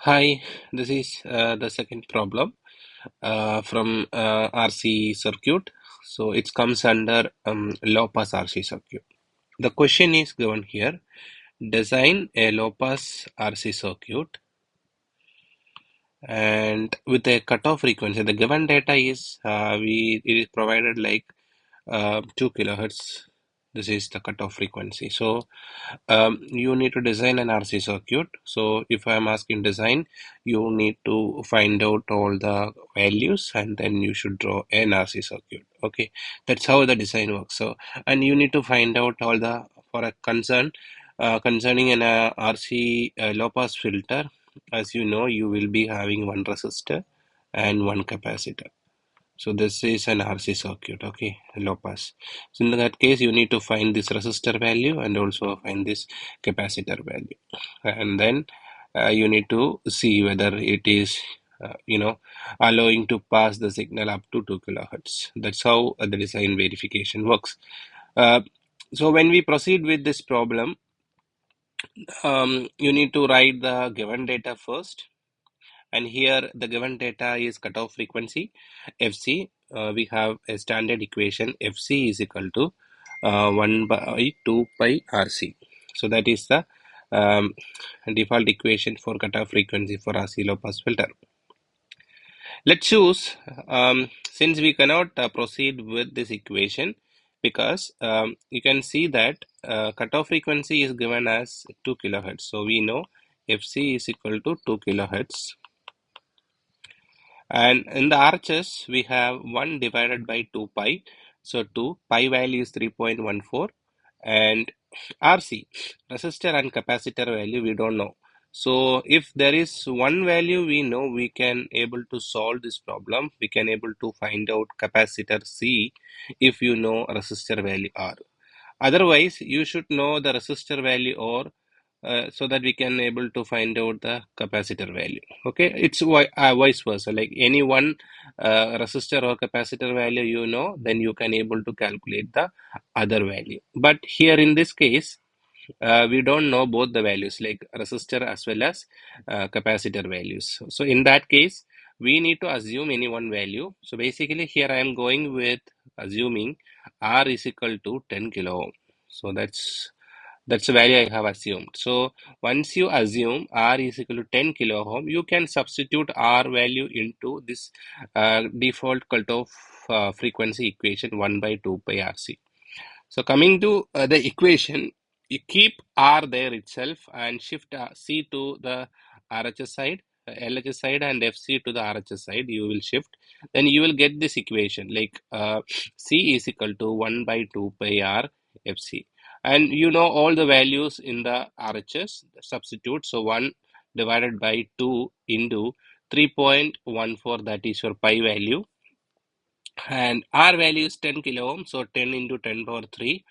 Hi, this is the second problem from RC circuit. So it comes under low pass RC circuit. The question is given here. Design a low pass RC circuit and with a cutoff frequency. The given data is it is provided like 2 kilohertz. This is the cutoff frequency. So you need to design an RC circuit. So if I'm asking design, you need to find out all the values and then you should draw an RC circuit. Okay, that's how the design works. So and you need to find out all the for a concerning an RC low pass filter. As you know, you will be having one resistor and one capacitor. So this is an RC circuit, okay, low pass. So in that case, you need to find this resistor value and also find this capacitor value. And then you need to see whether it is, allowing to pass the signal up to 2 kilohertz. That's how the design verification works. Uh, so when we proceed with this problem, you need to write the given data first, and here the given data is cutoff frequency fc. We have a standard equation fc is equal to 1 by 2 pi rc. So that is the um, default equation for cutoff frequency for RC low pass filter. Let's choose, since we cannot proceed with this equation because you can see that cutoff frequency is given as 2 kilohertz. So we know fc is equal to 2 kilohertz. And in the RHS, we have 1 divided by 2 pi. So 2 pi value is 3.14. And RC, resistor and capacitor value, we don't know. So if there is one value we know, we can able to solve this problem. We can able to find out capacitor C if you know resistor value R. Otherwise, you should know the resistor value or so that we can able to find out the capacitor value. Okay, it's vice versa. Like any one resistor or capacitor value you know, then you can able to calculate the other value. But here in this case, we don't know both the values like resistor as well as capacitor values. So in that case, we need to assume any one value. So basically here I am going with assuming R is equal to 10 kilo ohm. So that's the value I have assumed. So once you assume R is equal to 10 kilo ohm, you can substitute R value into this default cutoff frequency equation 1 by 2 pi RC. So coming to the equation, you keep R there itself and shift C to the RHS side, LHS side, and FC to the RHS side. You will shift. Then you will get this equation like C is equal to 1 by 2 pi R FC. And you know all the values in the RHS, substitute. So 1 divided by 2 into 3.14, that is your pi value. And R value is 10 kilo ohm, so 10 into 10 power 3.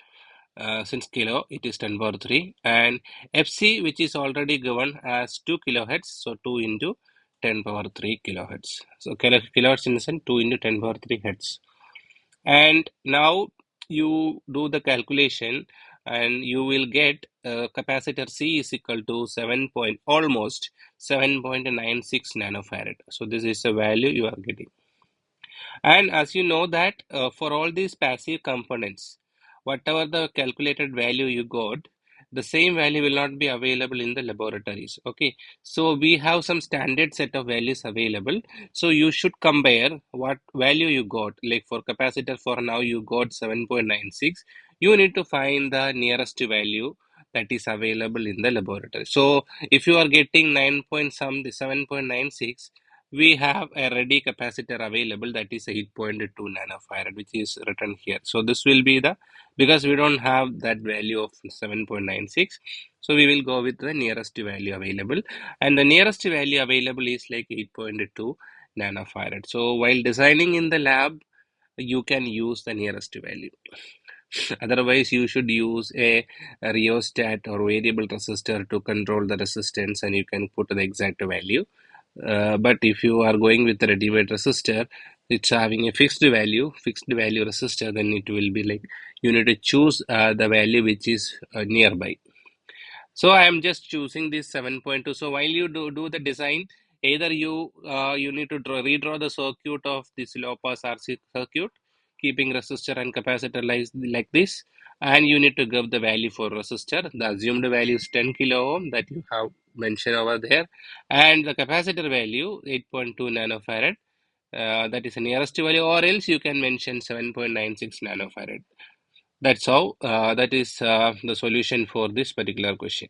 Since kilo, it is 10 power 3. And FC, which is already given as 2 kilohertz, so 2 into 10 power 3 kilohertz. So kilohertz in the sense 2 into 10 power 3 hertz. And now you do the calculation and you will get capacitor C is equal to almost 7.96 nanofarad. So this is the value you are getting. And as you know that for all these passive components, whatever the calculated value you got, the same value will not be available in the laboratories. Okay, so we have some standard set of values available. So you should compare what value you got. Like for capacitor, for now you got 7.96. You need to find the nearest value that is available in the laboratory. So if you are getting 9 point some 7.96, we have a ready capacitor available that is 8.2 nanofarad, which is written here. So this will be the, because we don't have that value of 7.96, so we will go with the nearest value available, and the nearest value available is like 8.2 nanofarad. So while designing in the lab, you can use the nearest value. Otherwise, you should use a rheostat or variable resistor to control the resistance, and you can put the exact value. But if you are going with the ready-made resistor, it's having a fixed value resistor, then it will be like you need to choose the value which is nearby. So I am just choosing this 7.2. So while you do the design, either you need to redraw the circuit of this low pass RC circuit, keeping resistor and capacitor like this, and you need to give the value for resistor. The assumed value is 10 kilo ohm that you have mentioned over there, and the capacitor value 8.2 nanofarad. That is the nearest value, or else you can mention 7.96 nanofarad. That's how. That is the solution for this particular question.